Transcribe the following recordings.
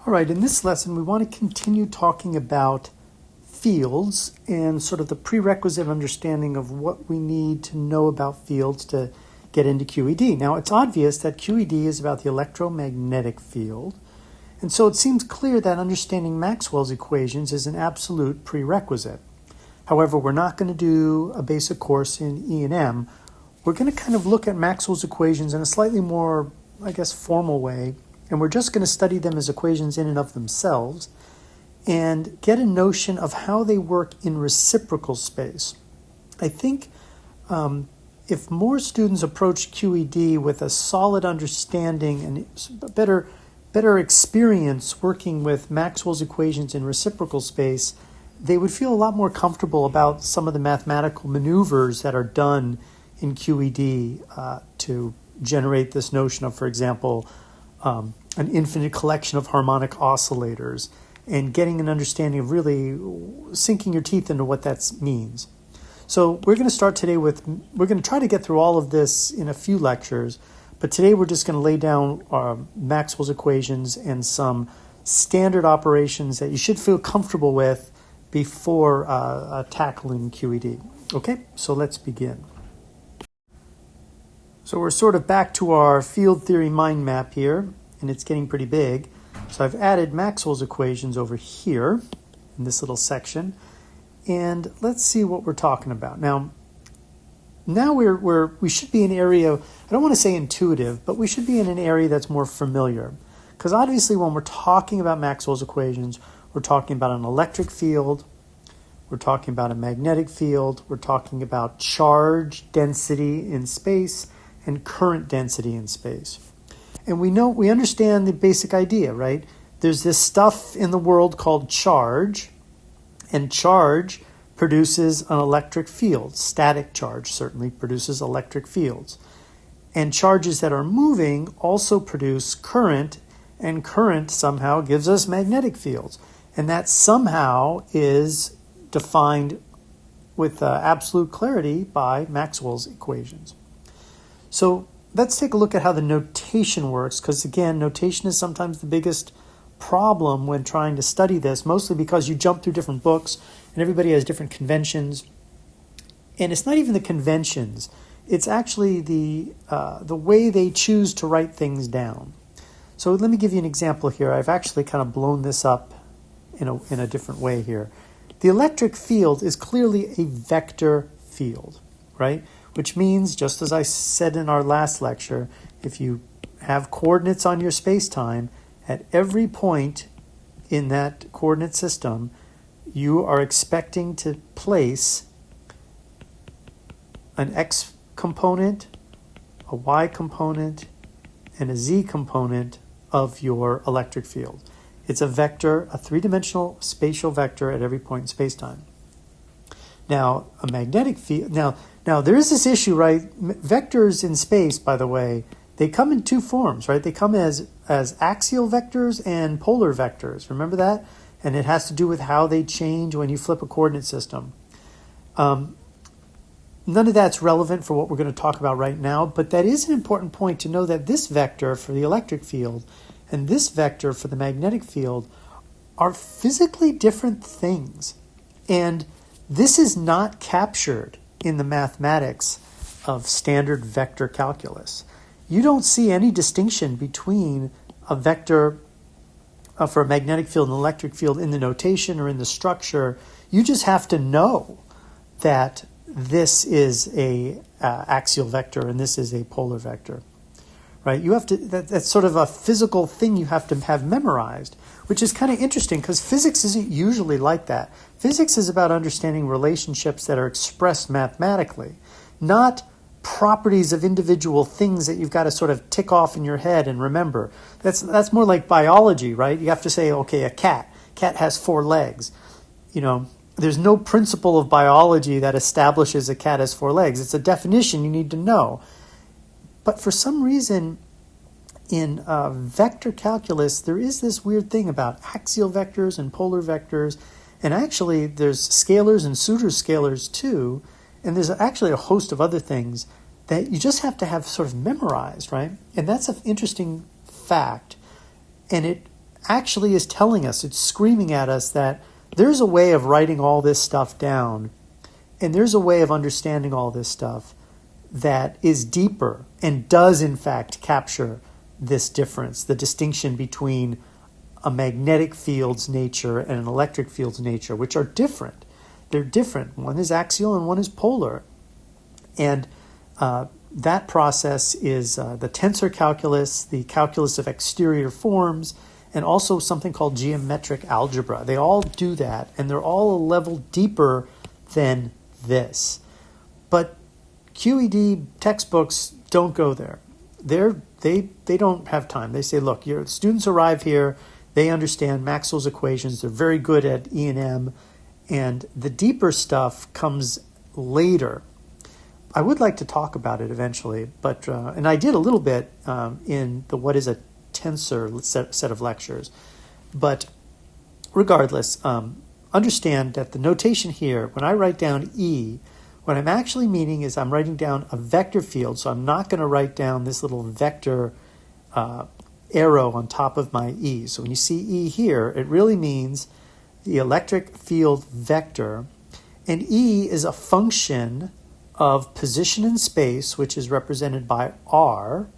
All right, in this lesson, we want to continue talking about fields and sort of the prerequisite understanding of what we need to know about fields to get into QED. Now, it's obvious that QED is about the electromagnetic field, and so it seems clear that understanding Maxwell's equations is an absolute prerequisite. However, we're not going to do a basic course in E&M. We're going to kind of look at Maxwell's equations in a slightly more, formal way, and we're just going to study them as equations in and of themselves and get a notion of how they work in reciprocal space. I think if more students approach QED with a solid understanding and better experience working with Maxwell's equations in reciprocal space, they would feel a lot more comfortable about some of the mathematical maneuvers that are done in QED to generate this notion of, for example, an infinite collection of harmonic oscillators and getting an understanding of really sinking your teeth into what that means. So we're going to start today we're going to try to get through all of this in a few lectures, but today we're just going to lay down Maxwell's equations and some standard operations that you should feel comfortable with before tackling QED. Okay, so let's begin. So we're sort of back to our field theory mind map here, and it's getting pretty big. So I've added Maxwell's equations over here in this little section, and let's see what we're talking about. Now we should be in an area, I don't want to say intuitive, but we should be in an area that's more familiar. Because obviously when we're talking about Maxwell's equations, we're talking about an electric field, we're talking about a magnetic field, we're talking about charge density in space and current density in space. And we understand the basic idea, right? There's this stuff in the world called charge, and charge produces an electric field. Static charge certainly produces electric fields. And charges that are moving also produce current, and current somehow gives us magnetic fields. And that somehow is defined with absolute clarity by Maxwell's equations. So let's take a look at how the notation works, because again, notation is sometimes the biggest problem when trying to study this, mostly because you jump through different books and everybody has different conventions. And it's not even the conventions, it's actually the way they choose to write things down. So let me give you an example here. I've actually kind of blown this up in a different way here. The electric field is clearly a vector field, right? Which means, just as I said in our last lecture, if you have coordinates on your space-time, at every point in that coordinate system, you are expecting to place an x component, a y component, and a z component of your electric field. It's a vector, a three-dimensional spatial vector at every point in space-time. Now, a magnetic field... Now, there is this issue, right? Vectors in space, by the way, they come in two forms, right? They come as axial vectors and polar vectors. Remember that? And it has to do with how they change when you flip a coordinate system. None of that's relevant for what we're going to talk about right now, but that is an important point to know that this vector for the electric field and this vector for the magnetic field are physically different things. And this is not captured in the mathematics of standard vector calculus. You don't see any distinction between a vector for a magnetic field and electric field in the notation or in the structure. You just have to know that this is a axial vector and this is a polar vector, right? You have to, that's sort of a physical thing you have to have memorized, which is kind of interesting because physics isn't usually like that. Physics is about understanding relationships that are expressed mathematically, not properties of individual things that you've got to sort of tick off in your head and remember. That's more like biology, right? You have to say, okay, a cat has 4 legs. There's no principle of biology that establishes a cat has 4 legs. It's a definition you need to know. But for some reason, in vector calculus, there is this weird thing about axial vectors and polar vectors. And actually, there's scalars and pseudoscalars too. And there's actually a host of other things that you just have to have sort of memorized, right? And that's an interesting fact. And it actually is telling us, it's screaming at us that there's a way of writing all this stuff down, and there's a way of understanding all this stuff that is deeper and does in fact capture this difference, the distinction between a magnetic field's nature and an electric field's nature, which are different. They're different. One is axial and one is polar. And that process is the tensor calculus, the calculus of exterior forms, and also something called geometric algebra. They all do that, and they're all a level deeper than this. But QED textbooks don't go there. They don't have time. They say, look, your students arrive here, they understand Maxwell's equations, they're very good at E&M, and the deeper stuff comes later. I would like to talk about it eventually, but and I did a little bit in the What is a Tensor set of lectures. But regardless, understand that the notation here, when I write down E, what I'm actually meaning is I'm writing down a vector field, so I'm not going to write down this little vector arrow on top of my E. So when you see E here, it really means the electric field vector, and E is a function of position in space, which is represented by R,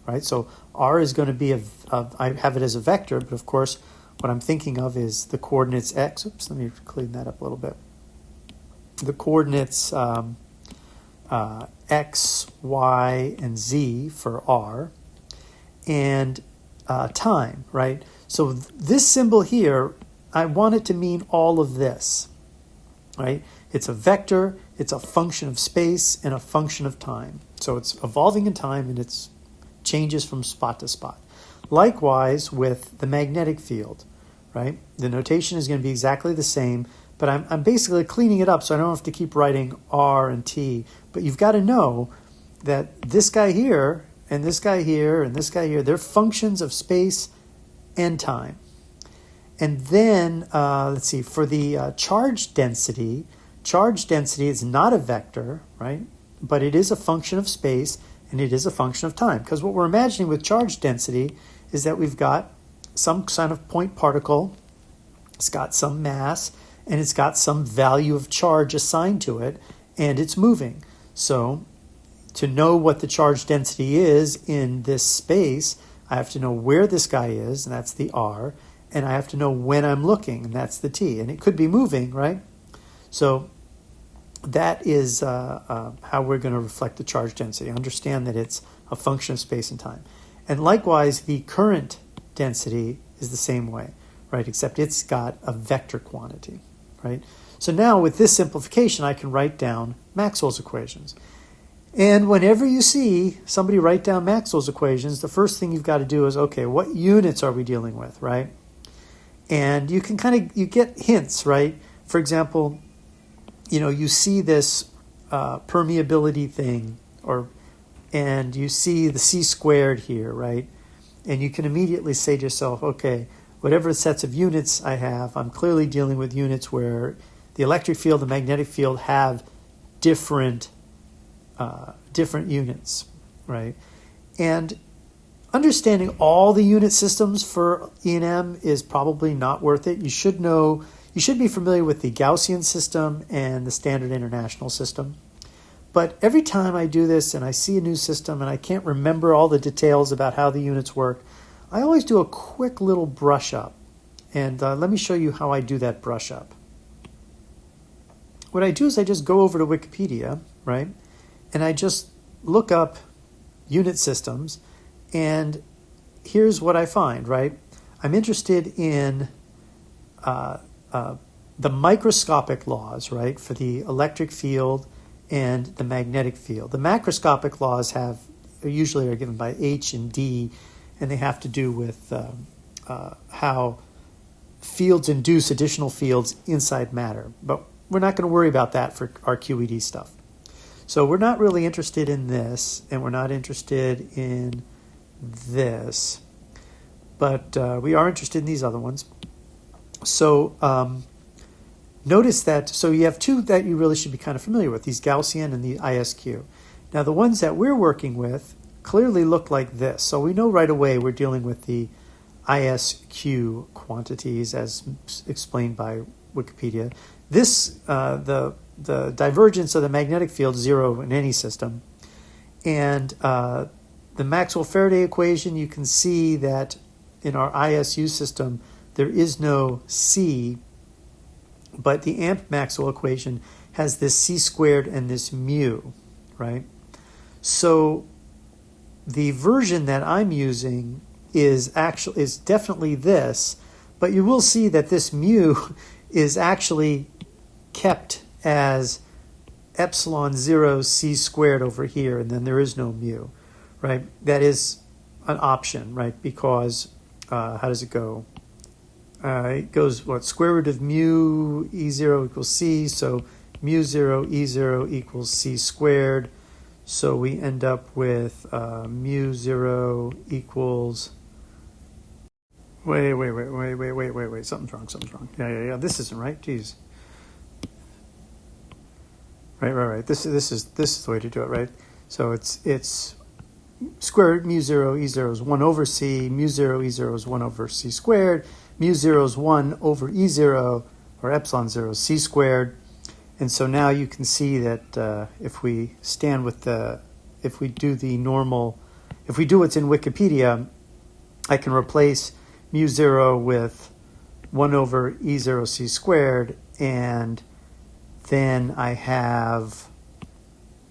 right? So R is going to be I have it as a vector, but of course what I'm thinking of is the coordinates X. Oops, let me clean that up a little bit. The coordinates X, Y, and Z for R, and time, right? So this symbol here, I want it to mean all of this, right? It's a vector, it's a function of space, and a function of time. So it's evolving in time, and it changes from spot to spot. Likewise with the magnetic field, right? The notation is going to be exactly the same, but I'm basically cleaning it up so I don't have to keep writing R and T. But you've got to know that this guy here, and this guy here, and this guy here, they're functions of space and time. And then, let's see, for the charge density is not a vector, right? But it is a function of space, and it is a function of time. Because what we're imagining with charge density is that we've got some kind of point particle, it's got some mass, and it's got some value of charge assigned to it, and it's moving. So to know what the charge density is in this space, I have to know where this guy is, and that's the R, and I have to know when I'm looking, and that's the T. And it could be moving, right? So that is how we're going to reflect the charge density. Understand that it's a function of space and time. And likewise, the current density is the same way, right? Except it's got a vector quantity, right? So now with this simplification, I can write down Maxwell's equations. And whenever you see somebody write down Maxwell's equations, the first thing you've got to do is, okay, what units are we dealing with, right? And you can you get hints, right? For example, you see this permeability thing, and you see the C squared here, right? And you can immediately say to yourself, okay, whatever sets of units I have, I'm clearly dealing with units where the electric field and magnetic field have different units, right? And understanding all the unit systems for E&M is probably not worth it. You should be familiar with the Gaussian system and the Standard International system. But every time I do this and I see a new system and I can't remember all the details about how the units work, I always do a quick little brush up. And let me show you how I do that brush up. What I do is I just go over to Wikipedia, right? And I just look up unit systems, and here's what I find, right? I'm interested in the microscopic laws, right, for the electric field and the magnetic field. The macroscopic laws usually are given by H and D, and they have to do with how fields induce additional fields inside matter. But we're not going to worry about that for our QED stuff. So we're not really interested in this, and we're not interested in this, but we are interested in these other ones. So notice that, so you have two that you really should be kind of familiar with, these Gaussian and the ISQ. Now the ones that we're working with clearly look like this. So we know right away we're dealing with the ISQ quantities as explained by Wikipedia. This, the divergence of the magnetic field is zero in any system. And the Maxwell-Faraday equation, you can see that in our ISU system, there is no C, but the Amp-Maxwell equation has this C squared and this mu, right? So the version that I'm using is definitely this, but you will see that this mu is actually kept as epsilon 0 C squared over here, and then there is no mu, right? That is an option, right? Because how does it go? It goes, what, square root of mu E0 equals C, so mu 0 E0 equals C squared. So we end up with mu 0 equals, wait, something's wrong. Yeah, this isn't right, geez. Right. This is the way to do it, right? So it's square root mu 0 E0 is 1 over C, mu 0 E0 is 1 over C squared, mu 0 is 1 over E0, or epsilon 0 is C squared. And so now you can see that if we stand with if we do what's in Wikipedia, I can replace mu 0 with 1 over E0 C squared, and then I have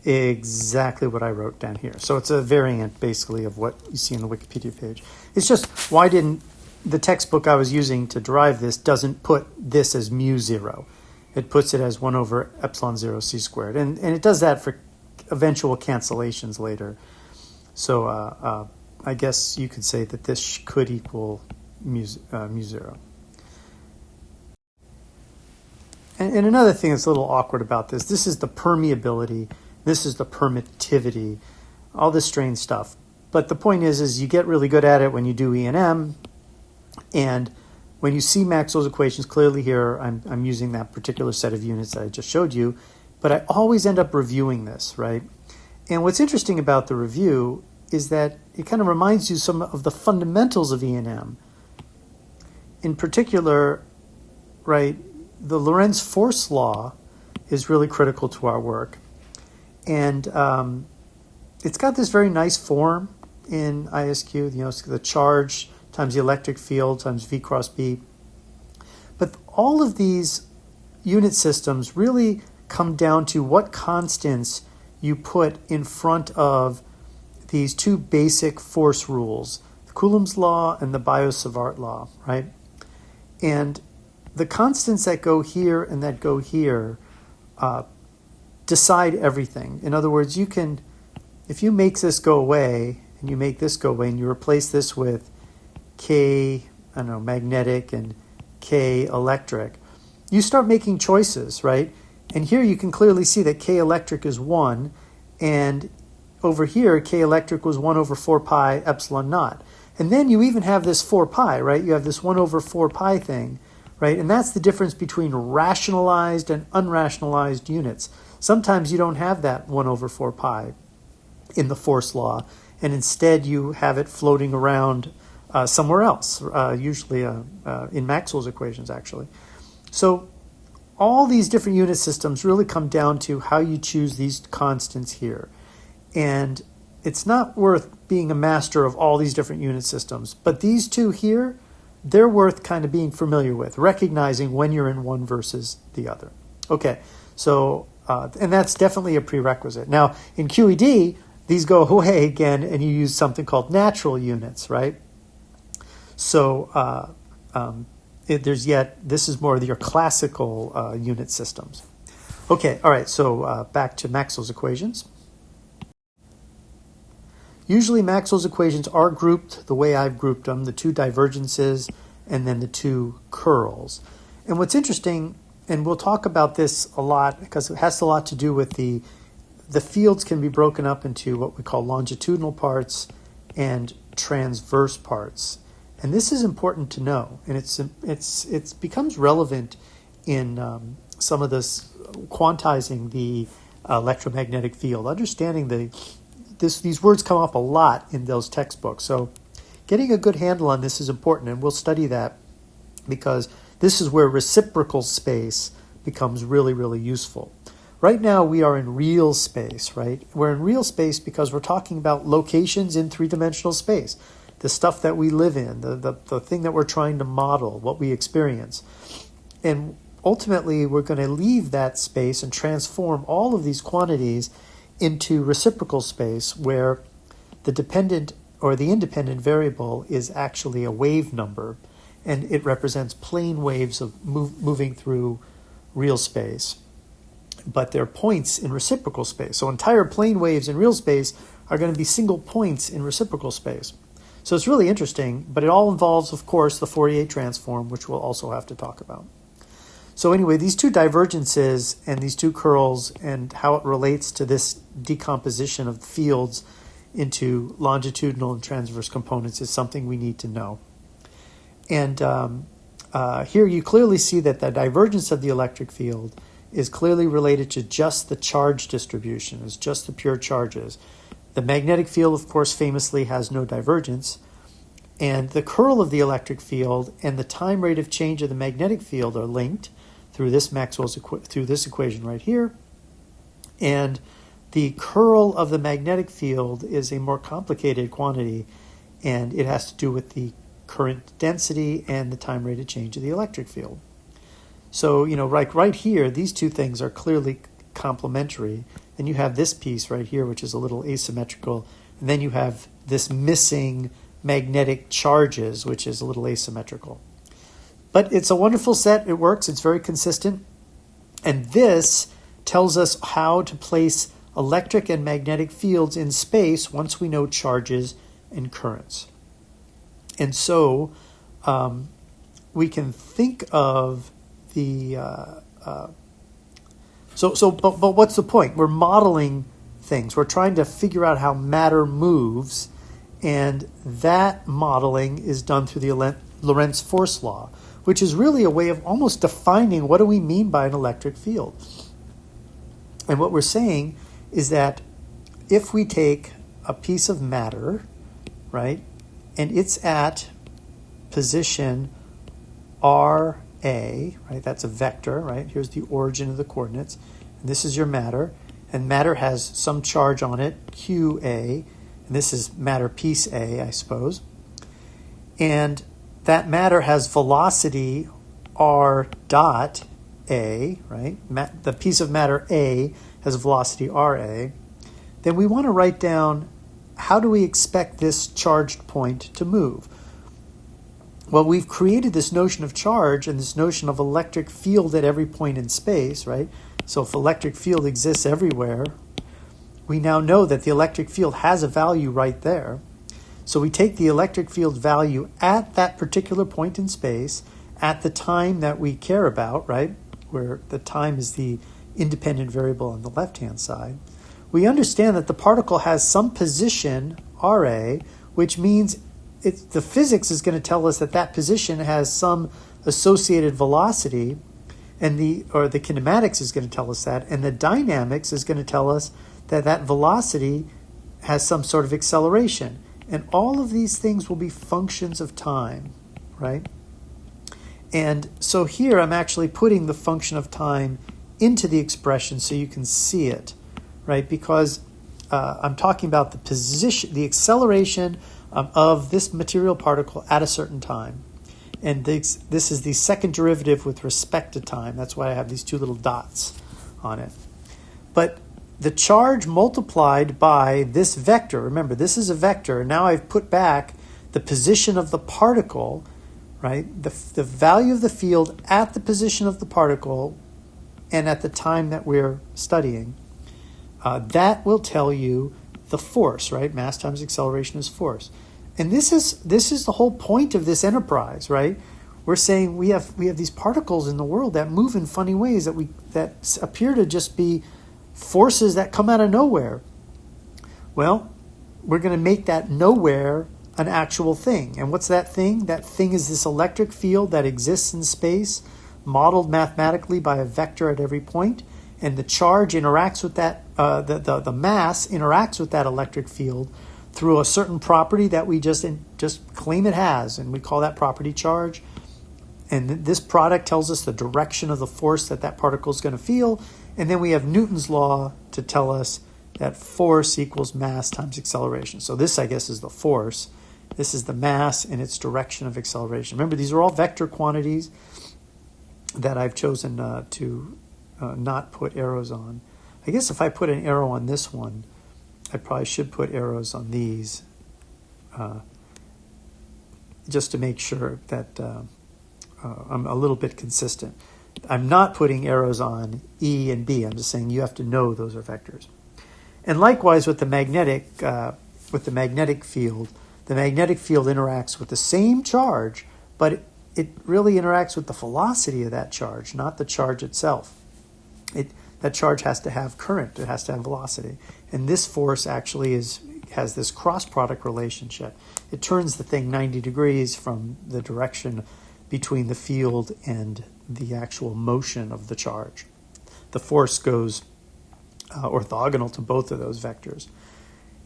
exactly what I wrote down here. So it's a variant, basically, of what you see in the Wikipedia page. It's just, why didn't the textbook I was using to derive this doesn't put this as mu 0. It puts it as 1 over epsilon 0 C squared. And it does that for eventual cancellations later. So I guess you could say that this could equal mu 0. And another thing that's a little awkward about this is the permeability, this is the permittivity, all this strange stuff. But the point is you get really good at it when you do E&M, and when you see Maxwell's equations clearly here, I'm using that particular set of units that I just showed you, but I always end up reviewing this, right? And what's interesting about the review is that it kind of reminds you some of the fundamentals of E&M. In particular, right, the Lorentz Force Law is really critical to our work. And it's got this very nice form in ISQ, the charge times the electric field times V cross B. But all of these unit systems really come down to what constants you put in front of these two basic force rules, the Coulomb's law and the Biot-Savart law, right? And the constants that go here and that go here decide everything. In other words, if you make this go away and you make this go away and you replace this with K, magnetic and K electric, you start making choices, right? And here you can clearly see that K electric is 1, and over here K electric was 1 over 4 pi epsilon naught. And then you even have this 4 pi, right? You have this 1 over 4 pi thing, right? And that's the difference between rationalized and unrationalized units. Sometimes you don't have that 1 over 4 pi in the force law, and instead you have it floating around somewhere else, usually in Maxwell's equations, actually. So all these different unit systems really come down to how you choose these constants here. And it's not worth being a master of all these different unit systems, but these two here, they're worth kind of being familiar with, recognizing when you're in one versus the other. Okay, so, and that's definitely a prerequisite. Now, in QED, these go away again, and you use something called natural units, right? So this is more of your classical unit systems. Okay, all right, so back to Maxwell's equations. Usually Maxwell's equations are grouped the way I've grouped them, the two divergences and then the two curls. And what's interesting, and we'll talk about this a lot because it has a lot to do with the fields can be broken up into what we call longitudinal parts and transverse parts. And this is important to know, and it becomes relevant in some of this quantizing the electromagnetic field, understanding these words come up a lot in those textbooks. So getting a good handle on this is important, and we'll study that because this is where reciprocal space becomes really, really useful. Right now we are in real space, right? We're in real space because we're talking about locations in three-dimensional space, the stuff that we live in, the thing that we're trying to model, what we experience. And ultimately, we're going to leave that space and transform all of these quantities into reciprocal space where the dependent or the independent variable is actually a wave number, and it represents plane waves of moving through real space. But they're points in reciprocal space. So entire plane waves in real space are going to be single points in reciprocal space. So it's really interesting, but it all involves, of course, the Fourier transform, which we'll also have to talk about. So anyway, these two divergences and these two curls and how it relates to this decomposition of the fields into longitudinal and transverse components is something we need to know. And here you clearly see that the divergence of the electric field is clearly related to just the charge distribution, it's just the pure charges. The magnetic field, of course, famously has no divergence, and the curl of the electric field and the time rate of change of the magnetic field are linked through this through this equation right here. And the curl of the magnetic field is a more complicated quantity, and it has to do with the current density and the time rate of change of the electric field. So, like right here, these two things are clearly complementary. And you have this piece right here, which is a little asymmetrical. And then you have this missing magnetic charges, which is a little asymmetrical. But it's a wonderful set. It works. It's very consistent. And this tells us how to place electric and magnetic fields in space once we know charges and currents. And so we can think of the... But what's the point? We're modeling things. We're trying to figure out how matter moves, and that modeling is done through the Lorentz Force Law, which is really a way of almost defining what do we mean by an electric field. And what we're saying is that if we take a piece of matter, right, and it's at position RA, right? That's a vector, right? Here's the origin of the coordinates. And this is your matter. And matter has some charge on it, QA. And this is matter piece A, I suppose. And that matter has velocity R dot A, right? The piece of matter A has velocity RA. Then we want to write down how do we expect this charged point to move? Well, we've created this notion of charge and this notion of electric field at every point in space, right? So if electric field exists everywhere, we now know that the electric field has a value right there. So we take the electric field value at that particular point in space at the time that we care about, right? Where the time is the independent variable on the left-hand side. We understand that the particle has some position, RA, which means the physics is going to tell us that that position has some associated velocity, and the kinematics is going to tell us that, and the dynamics is going to tell us that that velocity has some sort of acceleration. And all of these things will be functions of time, right? And so here I'm actually putting the function of time into the expression so you can see it, right? Because I'm talking about the position, the acceleration of this material particle at a certain time. And this is the second derivative with respect to time. That's why I have these two little dots on it. But the charge multiplied by this vector, remember this is a vector, now I've put back the position of the particle, right? The value of the field at the position of the particle and at the time that we're studying, that will tell you the force, right? Mass times acceleration is force. And this is the whole point of this enterprise, right? We're saying we have these particles in the world that move in funny ways that appear to just be forces that come out of nowhere. Well, we're going to make that nowhere an actual thing. And what's that thing? That thing is this electric field that exists in space, modeled mathematically by a vector at every point, and the charge interacts with that, the mass interacts with that electric field through a certain property that we just just claim it has, and we call that property charge. And this product tells us the direction of the force that particle is going to feel. And then we have Newton's law to tell us that force equals mass times acceleration. So this, I guess, is the force. This is the mass and its direction of acceleration. Remember, these are all vector quantities that I've chosen to not put arrows on. I guess if I put an arrow on this one, I probably should put arrows on these just to make sure that I'm a little bit consistent. I'm not putting arrows on E and B. I'm just saying you have to know those are vectors. And likewise with the magnetic field, the magnetic field interacts with the same charge, but it really interacts with the velocity of that charge, not the charge itself. That charge has to have current. It has to have velocity. And this force actually has this cross-product relationship. It turns the thing 90 degrees from the direction between the field and the actual motion of the charge. The force goes orthogonal to both of those vectors.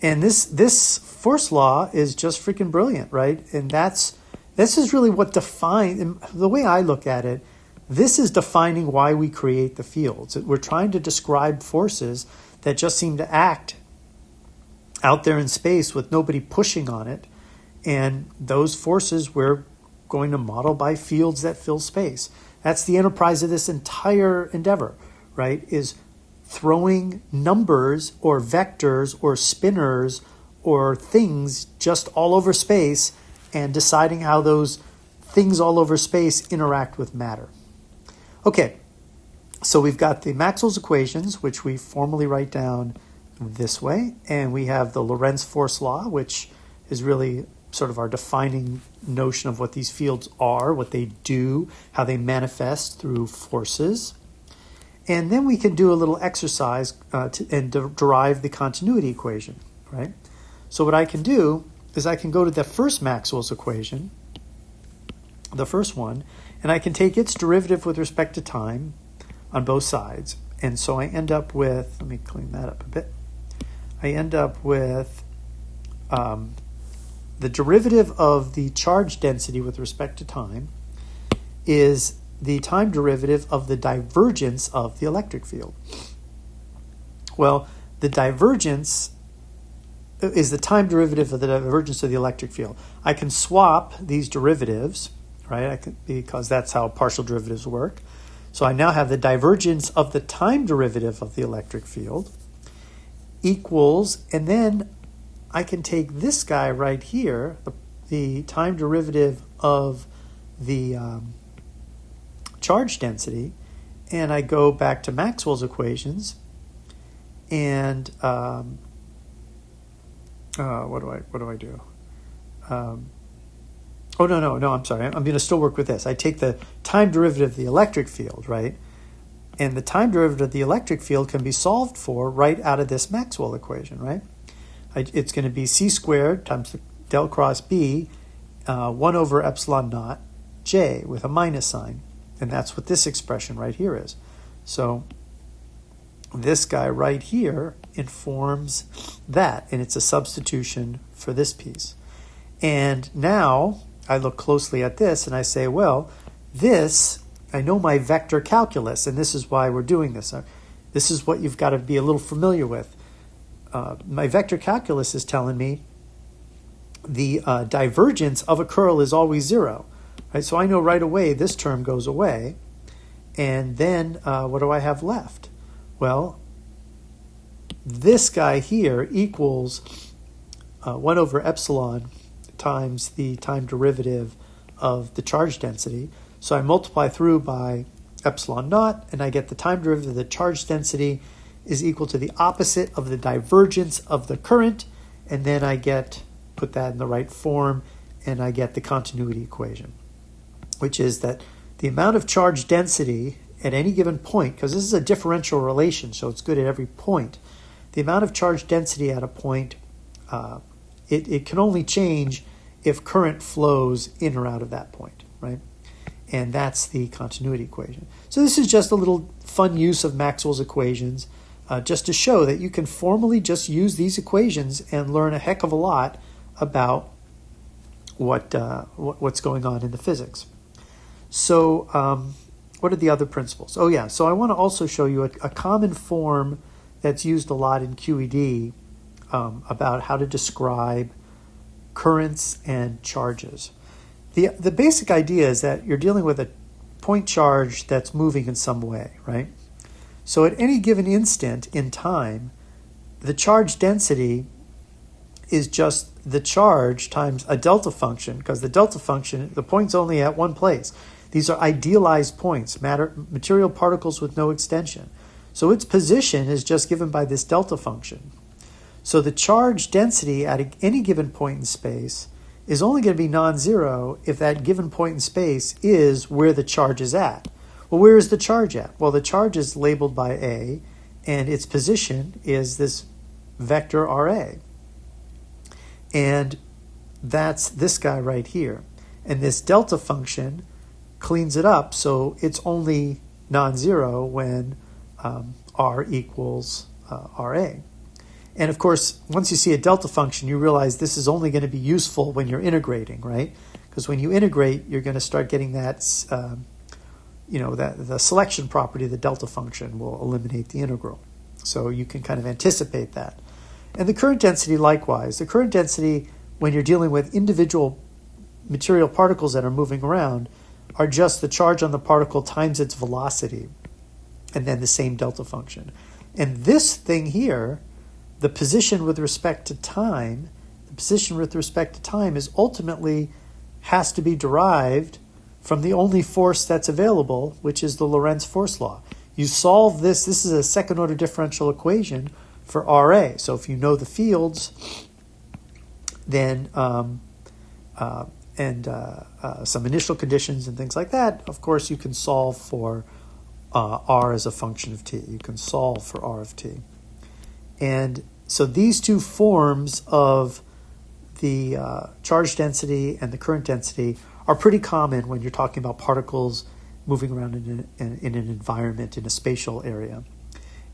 And this force law is just freaking brilliant, right? And this is really what defines, the way I look at it, this is defining why we create the fields. We're trying to describe forces that just seem to act out there in space with nobody pushing on it. And those forces we're going to model by fields that fill space. That's the enterprise of this entire endeavor, right? Is throwing numbers or vectors or spinors or things just all over space and deciding how those things all over space interact with matter. Okay, so we've got the Maxwell's equations, which we formally write down this way, and we have the Lorentz Force Law, which is really sort of our defining notion of what these fields are, what they do, how they manifest through forces. And then we can do a little exercise and derive the continuity equation, right? So what I can do is I can go to the first Maxwell's equation, the first one, and I can take its derivative with respect to time on both sides. And so I end up with, let me clean that up a bit. I end up with the derivative of the charge density with respect to time is the time derivative of the divergence of the electric field. Well, the divergence is the time derivative of the divergence of the electric field. I can swap these derivatives, right? Because that's how partial derivatives work. So I now have the divergence of the time derivative of the electric field equals, and then I can take this guy right here, the time derivative of the charge density, and I go back to Maxwell's equations, and what do I do? I'm sorry. I'm going to still work with this. I take the time derivative of the electric field, right? And the time derivative of the electric field can be solved for right out of this Maxwell equation, right? It's going to be c squared times del cross b 1 over epsilon naught j with a minus sign. And that's what this expression right here is. So this guy right here informs that, and it's a substitution for this piece. And now I look closely at this and I say, well, this, I know my vector calculus, and this is why we're doing this. This is what you've got to be a little familiar with. My vector calculus is telling me the divergence of a curl is always 0. Right? So I know right away this term goes away. And then what do I have left? Well, this guy here equals 1 over epsilon times the time derivative of the charge density. So I multiply through by epsilon naught, and I get the time derivative of the charge density is equal to the opposite of the divergence of the current, and then I put that in the right form, and I get the continuity equation, which is that the amount of charge density at any given point, because this is a differential relation, so it's good at every point, the amount of charge density at a point, it can only change if current flows in or out of that point, right? And that's the continuity equation. So this is just a little fun use of Maxwell's equations, just to show that you can formally just use these equations and learn a heck of a lot about what's going on in the physics. So what are the other principles? Oh yeah, so I want to also show you a common form that's used a lot in QED about how to describe currents and charges. The basic idea is that you're dealing with a point charge that's moving in some way, right? So at any given instant in time, the charge density is just the charge times a delta function, because the delta function, the point's only at one place. These are idealized points, material particles with no extension. So its position is just given by this delta function. So the charge density at any given point in space is only going to be non-zero if that given point in space is where the charge is at. Well, where is the charge at? Well, the charge is labeled by A, and its position is this vector RA. And that's this guy right here. And this delta function cleans it up, so it's only non-zero when R equals RA. And of course, once you see a delta function, you realize this is only going to be useful when you're integrating, right? Because when you integrate, you're going to start getting that, that the selection property of the delta function will eliminate the integral. So you can kind of anticipate that. And the current density, likewise. The current density, when you're dealing with individual material particles that are moving around, are just the charge on the particle times its velocity, and then the same delta function. And this thing here, the position with respect to time, is ultimately has to be derived from the only force that's available, which is the Lorentz Force Law. You solve this is a second order differential equation for RA. So if you know the fields, then some initial conditions and things like that, of course you can solve for R as a function of t. You can solve for R of t. And so these two forms of the charge density and the current density are pretty common when you're talking about particles moving around in an environment, in a spatial area.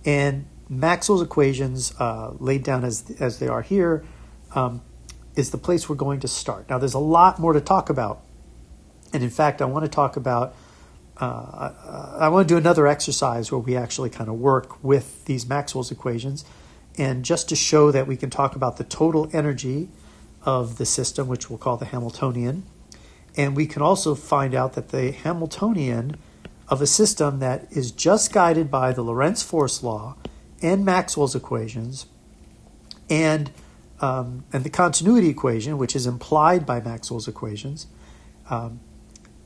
And Maxwell's equations, laid down as they are here, is the place we're going to start. Now, there's a lot more to talk about. And in fact, I want to talk about, I want to do another exercise where we actually kind of work with these Maxwell's equations, and just to show that we can talk about the total energy of the system, which we'll call the Hamiltonian. And we can also find out that the Hamiltonian of a system that is just guided by the Lorentz Force Law and Maxwell's equations and the continuity equation, which is implied by Maxwell's equations,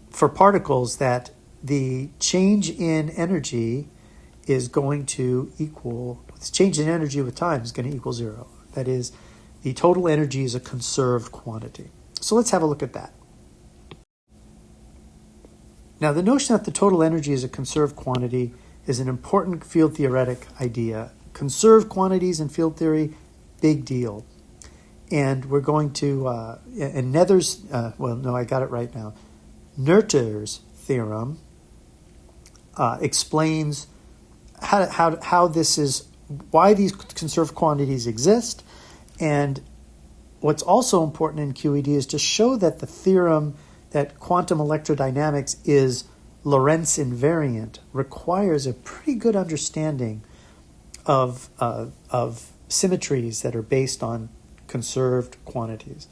for particles, that the change in energy is going to equal, change in energy with time is going to equal zero. That is, the total energy is a conserved quantity. So let's have a look at that. Now, the notion that the total energy is a conserved quantity is an important field theoretic idea. Conserved quantities in field theory, big deal. And we're going to, and Nether's, I got it right now. Noether's theorem explains how this is, why these conserved quantities exist. And what's also important in QED is to show that the theorem that quantum electrodynamics is Lorentz invariant requires a pretty good understanding of symmetries that are based on conserved quantities.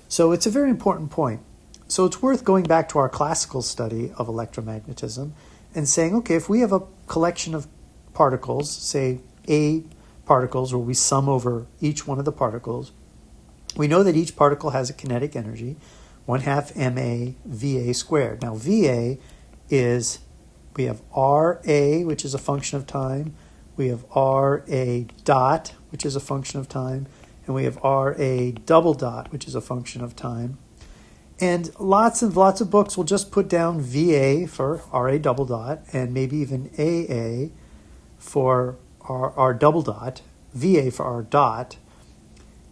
So it's a very important point. So it's worth going back to our classical study of electromagnetism and saying, okay, if we have a collection of particles, say A particles, where we sum over each one of the particles, we know that each particle has a kinetic energy, 1/2 ma VA squared. Now VA is, we have RA, which is a function of time, we have RA dot, which is a function of time, and we have RA double dot, which is a function of time. And lots of books will just put down VA for RA double dot, and maybe even AA for R double dot, VA for R dot,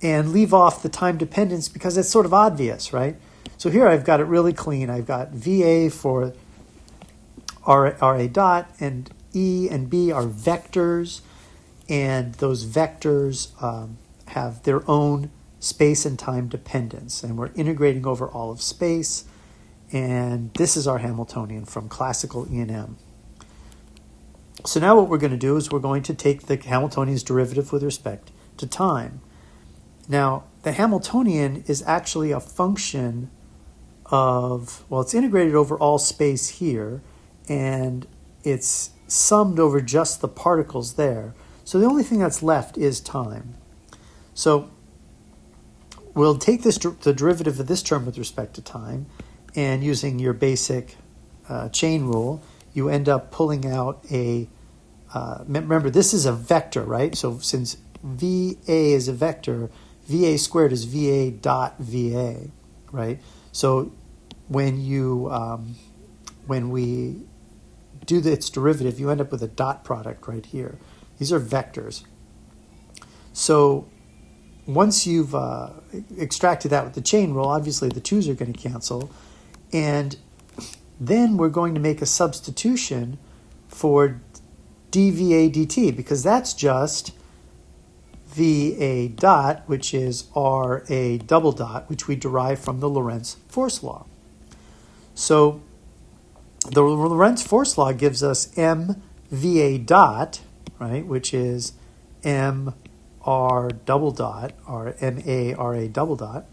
and leave off the time dependence because it's sort of obvious, right? So here I've got it really clean. I've got VA for RA dot, and E and B are vectors, and those vectors have their own space and time dependence. And we're integrating over all of space. And this is our Hamiltonian from classical E&M. So now what we're going to do is we're going to take the Hamiltonian's derivative with respect to time. Now, the Hamiltonian is actually a function of, well, it's integrated over all space here, and it's summed over just the particles there. So the only thing that's left is time. So we'll take the derivative of this term with respect to time, and using your basic chain rule, you end up pulling out a, remember this is a vector, right? So since VA is a vector, VA squared is VA dot VA, right? So when we do its derivative, you end up with a dot product right here. These are vectors. So once you've extracted that with the chain rule, obviously the 2's are going to cancel. And then we're going to make a substitution for dVA dt, because that's just VA dot, which is RA double dot, which we derive from the Lorentz Force Law. So the Lorentz Force Law gives us mVA dot, right, which is MR double dot, or MARA double dot,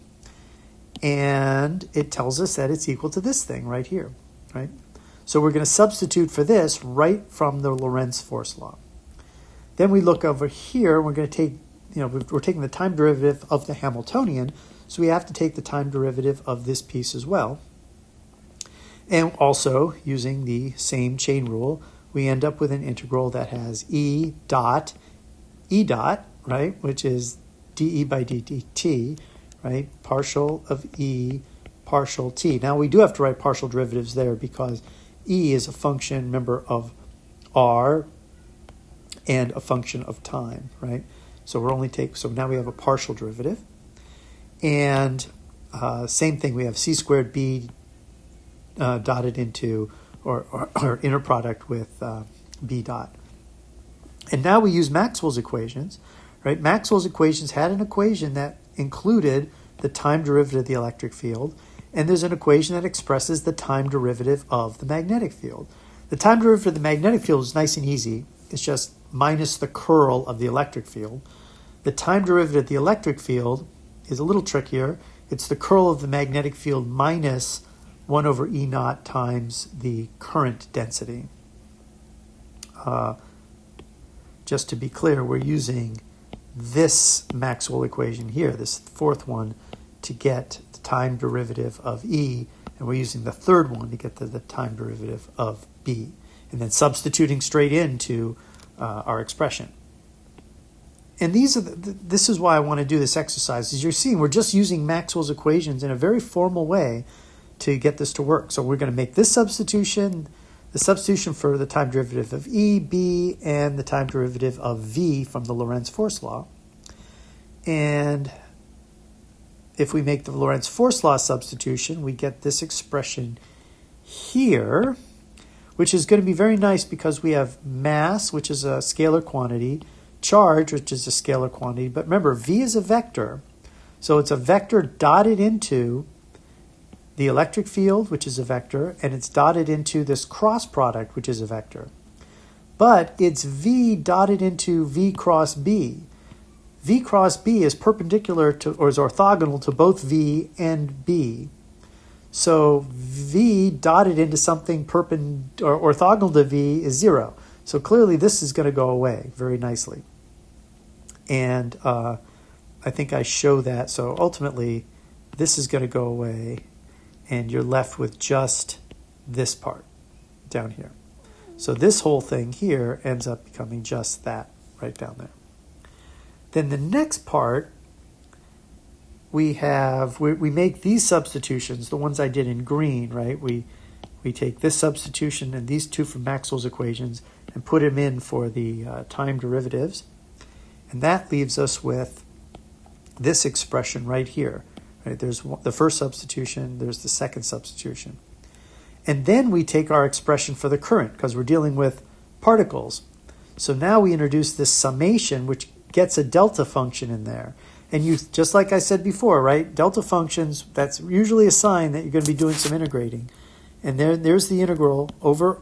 and it tells us that it's equal to this thing right here, right? So we're going to substitute for this right from the Lorentz Force Law. Then we look over here, we're going to take, we're taking the time derivative of the Hamiltonian, so we have to take the time derivative of this piece as well. And also, using the same chain rule, we end up with an integral that has E dot, right, which is dE by dt, right, partial of E, partial t. Now, we do have to write partial derivatives there because E is a function, remember, of R and a function of time, right? So so now we have a partial derivative. And same thing, we have c squared b dotted into, or inner product with b dot. And now we use Maxwell's equations, right? Maxwell's equations had an equation that included the time derivative of the electric field, and there's an equation that expresses the time derivative of the magnetic field. The time derivative of the magnetic field is nice and easy. It's just minus the curl of the electric field. The time derivative of the electric field is a little trickier. It's the curl of the magnetic field minus 1 over E naught times the current density. Just to be clear, we're using this Maxwell equation here, this fourth one, to get the time derivative of E, and we're using the third one to get the time derivative of B, and then substituting straight into our expression. And this is why I want to do this exercise. As you're seeing, we're just using Maxwell's equations in a very formal way to get this to work. So we're going to make this substitution, the substitution for the time derivative of E, B, and the time derivative of V from the Lorentz Force Law. And if we make the Lorentz Force Law substitution, we get this expression here, which is going to be very nice because we have mass, which is a scalar quantity, charge, which is a scalar quantity. But remember, V is a vector. So it's a vector dotted into the electric field, which is a vector, and it's dotted into this cross product, which is a vector. But it's V dotted into V cross B. V cross B is perpendicular to, or is orthogonal to both V and B. So V dotted into something orthogonal to V is 0. So clearly this is going to go away very nicely. And I think I show that. So ultimately, this is going to go away, and you're left with just this part down here. So this whole thing here ends up becoming just that right down there. Then the next part, we make these substitutions, the ones I did in green, right? We take this substitution and these two from Maxwell's equations and put them in for the time derivatives. And that leaves us with this expression right here. Right? There's the first substitution, there's the second substitution. And then we take our expression for the current, because we're dealing with particles. So now we introduce this summation, which gets a delta function in there. And you, just like I said before, right? Delta functions, that's usually a sign that you're going to be doing some integrating. And there's the integral over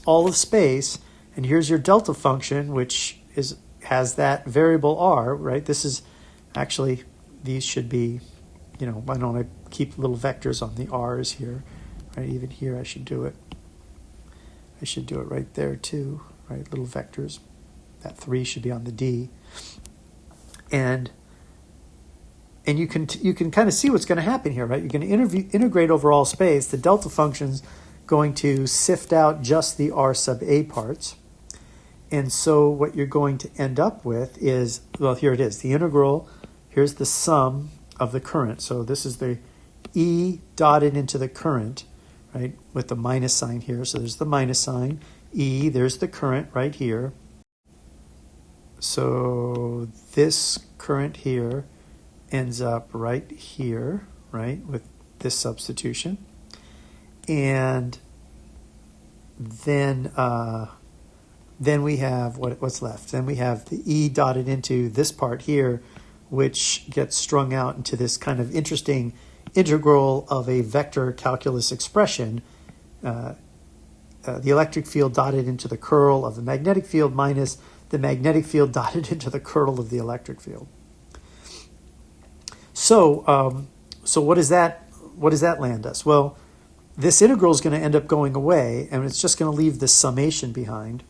all of space. And here's your delta function, which has that variable r, right? This is actually, these should be, why don't I keep little vectors on the r's here, right? Even here I should do it. I should do it right there too, right? Little vectors. That 3 should be on the d. And you can kind of see what's going to happen here, right? You're going to integrate over all space. The delta function's going to sift out just the r sub a parts. And so what you're going to end up with is, well, here it is. The integral, here's the sum of the current. So this is the E dotted into the current, right, with the minus sign here. So there's the minus sign. E, there's the current right here. So this current here ends up right here, right, with this substitution. And then we have what's left. Then we have the E dotted into this part here, which gets strung out into this kind of interesting integral of a vector calculus expression. The electric field dotted into the curl of the magnetic field minus the magnetic field dotted into the curl of the electric field. So what does that land us? Well, this integral is going to end up going away, and it's just going to leave this summation behind.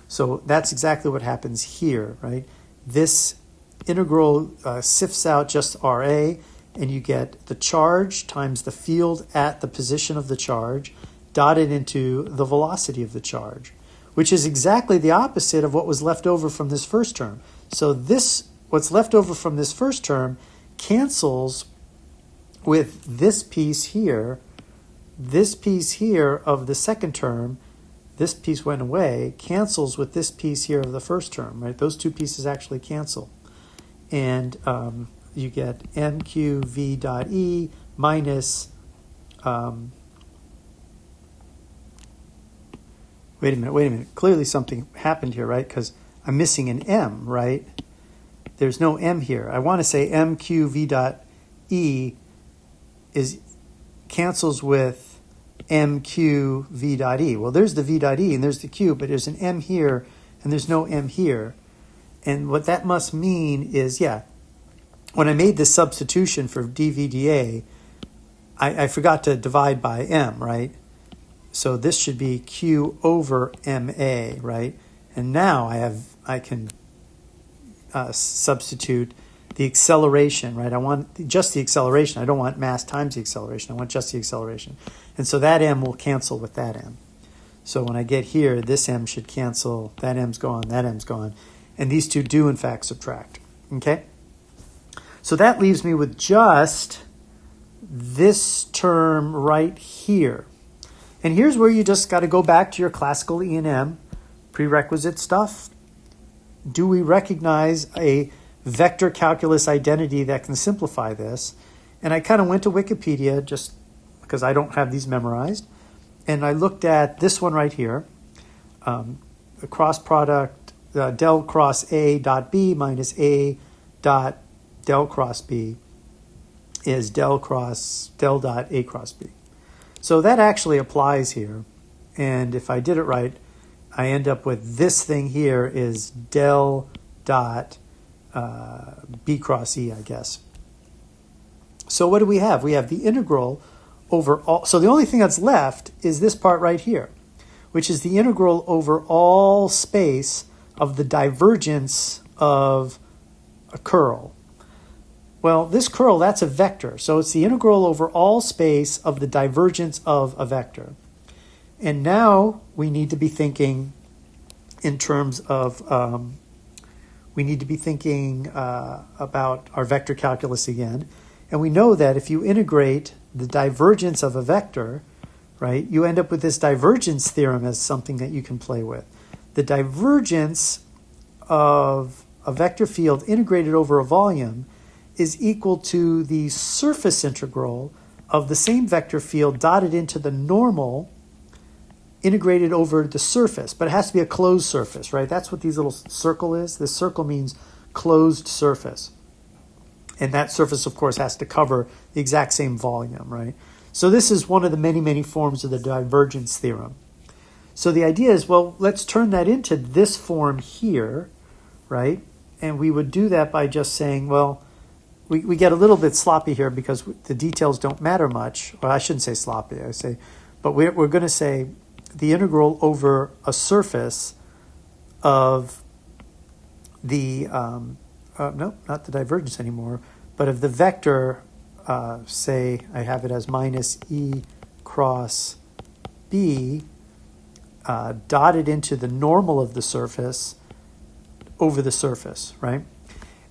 So that's exactly what happens here, right? This integral sifts out just RA, and you get the charge times the field at the position of the charge dotted into the velocity of the charge, which is exactly the opposite of what was left over from this first term. So what's left over from this first term cancels with this piece here of the second term. This piece went away, cancels with this piece here of the first term, right? Those two pieces actually cancel. And you get mq dot E minus, wait a minute. Clearly something happened here, right? Because I'm missing an m, right? There's no m here. I want to say mq dot E cancels with mq dot E. Well, there's the v dot E and there's the q, but there's an m here and there's no m here. And what that must mean is, when I made this substitution for dVdA, I forgot to divide by m, right? So this should be q over ma, right? And now I can substitute the acceleration, right? I want just the acceleration. I don't want mass times the acceleration. I want just the acceleration. And so that m will cancel with that m. So when I get here, this m should cancel. That m's gone, that m's gone. And these two do, in fact, subtract. Okay? So that leaves me with just this term right here. And here's where you just got to go back to your classical E&M prerequisite stuff. Do we recognize a vector calculus identity that can simplify this? And I kind of went to Wikipedia just because I don't have these memorized. And I looked at this one right here, the cross product del cross A dot B minus A dot del cross B is del dot A cross B. So that actually applies here. And if I did it right, I end up with this thing here is del dot B cross E, I guess. So what do we have? We have the integral over all. So the only thing that's left is this part right here, which is the integral over all space of the divergence of a curl. Well, this curl, that's a vector. So it's the integral over all space of the divergence of a vector. And now we need to be thinking in terms of, about our vector calculus again. And we know that if you integrate the divergence of a vector, right, you end up with this divergence theorem as something that you can play with. The divergence of a vector field integrated over a volume is equal to the surface integral of the same vector field dotted into the normal integrated over the surface. But it has to be a closed surface, right? That's what these little circle is. This circle means closed surface. And that surface, of course, has to cover the exact same volume, right? So this is one of the many, many forms of the divergence theorem. So the idea is, well, let's turn that into this form here, right? And we would do that by just saying, well, we get a little bit sloppy here because the details don't matter much. Well, I shouldn't say sloppy, but we're going to say the integral over a surface of the, no, not the divergence anymore, but of the vector, say I have it as minus E cross B, dotted into the normal of the surface over the surface, right?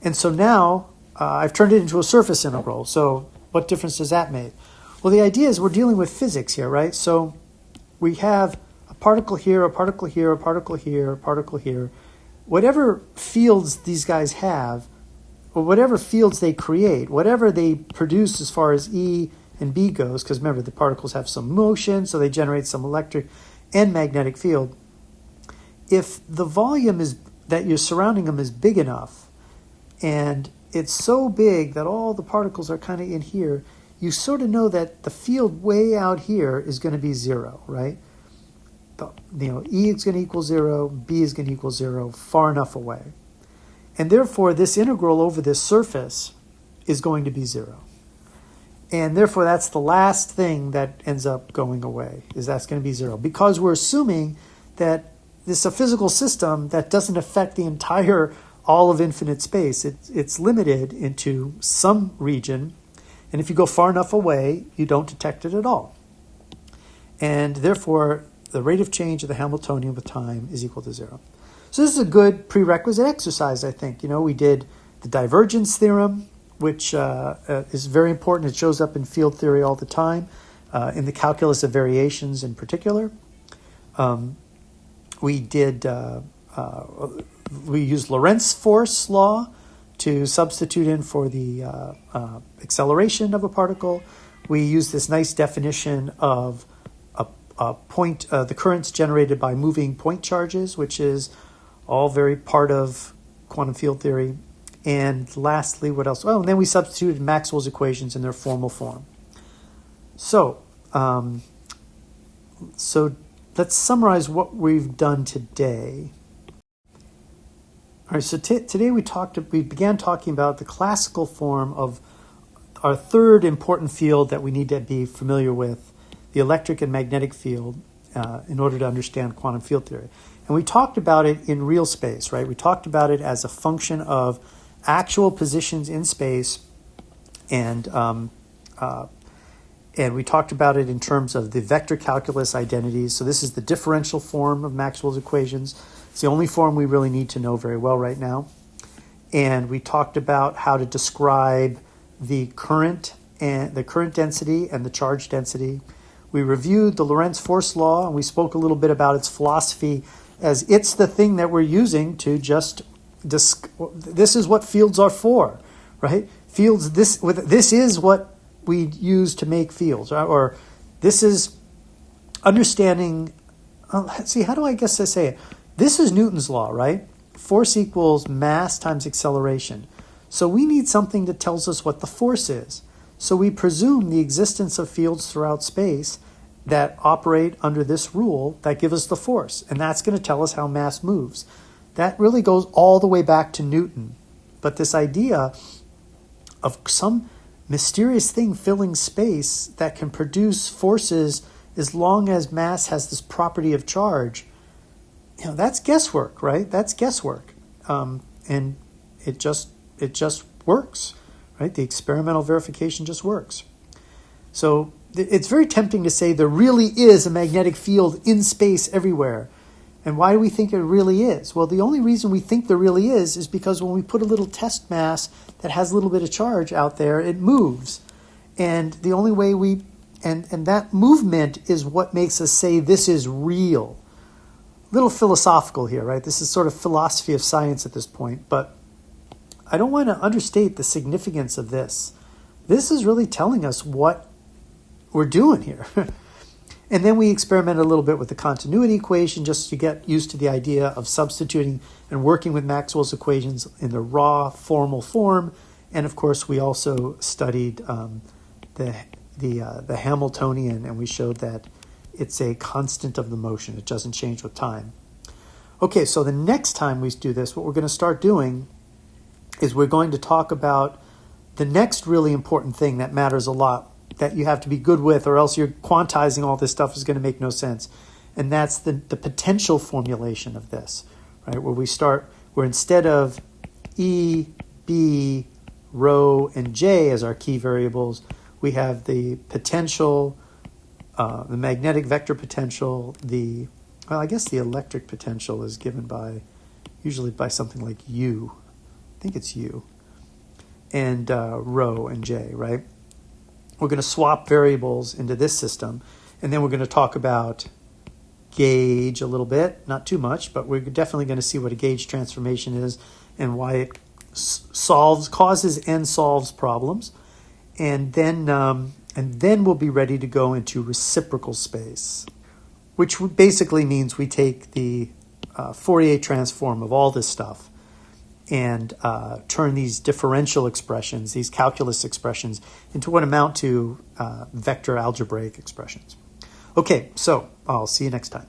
And so now I've turned it into a surface integral. So what difference does that make? Well, the idea is we're dealing with physics here, right? So we have a particle here, a particle here, a particle here, a particle here. Whatever fields these guys have, or whatever fields they create, whatever they produce as far as E and B goes, because remember, the particles have some motion, so they generate some electric and magnetic field. If the volume is that you're surrounding them is big enough, and it's so big that all the particles are kind of in here, you sort of know that the field way out here is going to be zero, right? E is going to equal 0, B is going to equal 0, far enough away. And therefore, this integral over this surface is going to be 0. And therefore, that's the last thing that ends up going away, is that's going to be 0. Because we're assuming that this is a physical system that doesn't affect the entire all of infinite space. It's limited into some region, and if you go far enough away, you don't detect it at all. And therefore, the rate of change of the Hamiltonian with time is equal to 0. So this is a good prerequisite exercise, I think. We did the divergence theorem, which is very important. It shows up in field theory all the time, in the calculus of variations in particular. We did... we used Lorentz Force Law to substitute in for the acceleration of a particle. We used this nice definition of the currents generated by moving point charges, which is all very part of quantum field theory. And lastly, what else? Oh, and then we substituted Maxwell's equations in their formal form. So, let's summarize what we've done today. All right, so today we began talking about the classical form of our third important field that we need to be familiar with, the electric and magnetic field, in order to understand quantum field theory. And we talked about it in real space, right? We talked about it as a function of actual positions in space, and we talked about it in terms of the vector calculus identities. So this is the differential form of Maxwell's equations. It's the only form we really need to know very well right now. And we talked about how to describe the current density and the charge density. We reviewed the Lorentz Force Law, and we spoke a little bit about its philosophy, as it's the thing that we're using to just this is what fields are for, right? Fields. This is what we use to make fields, right? Or this is understanding. Let's see, how do I say it? This is Newton's law, right? Force equals mass times acceleration. So we need something that tells us what the force is. So we presume the existence of fields throughout space that operate under this rule that give us the force. And that's going to tell us how mass moves. That really goes all the way back to Newton. But this idea of some mysterious thing filling space that can produce forces as long as mass has this property of charge, that's guesswork, right? That's guesswork. And it just works, right? The experimental verification just works. So it's very tempting to say there really is a magnetic field in space everywhere. And why do we think it really is? Well, the only reason we think there really is because when we put a little test mass that has a little bit of charge out there, it moves. And the only way and that movement is what makes us say this is real. Little philosophical here, right? This is sort of philosophy of science at this point, but I don't want to understate the significance of this. This is really telling us what we're doing here. And then we experiment a little bit with the continuity equation just to get used to the idea of substituting and working with Maxwell's equations in the raw formal form And of course, we also studied the Hamiltonian, and we showed that it's a constant of the motion. It doesn't change with time. Okay, so the next time we do this, what we're going to start doing is we're going to talk about the next really important thing that matters a lot, that you have to be good with, or else you're quantizing all this stuff is going to make no sense. And that's the potential formulation of this, right? Where instead of E, B, rho, and J as our key variables, we have the potential, the magnetic vector potential, I guess the electric potential is given usually by something like U. I think it's U. And rho and J, right? We're going to swap variables into this system, and then we're going to talk about gauge a little bit, not too much, but we're definitely going to see what a gauge transformation is and why it causes and solves problems. And then we'll be ready to go into reciprocal space, which basically means we take the Fourier transform of all this stuff and turn these differential expressions, these calculus expressions, into what amount to vector algebraic expressions. Okay, so I'll see you next time.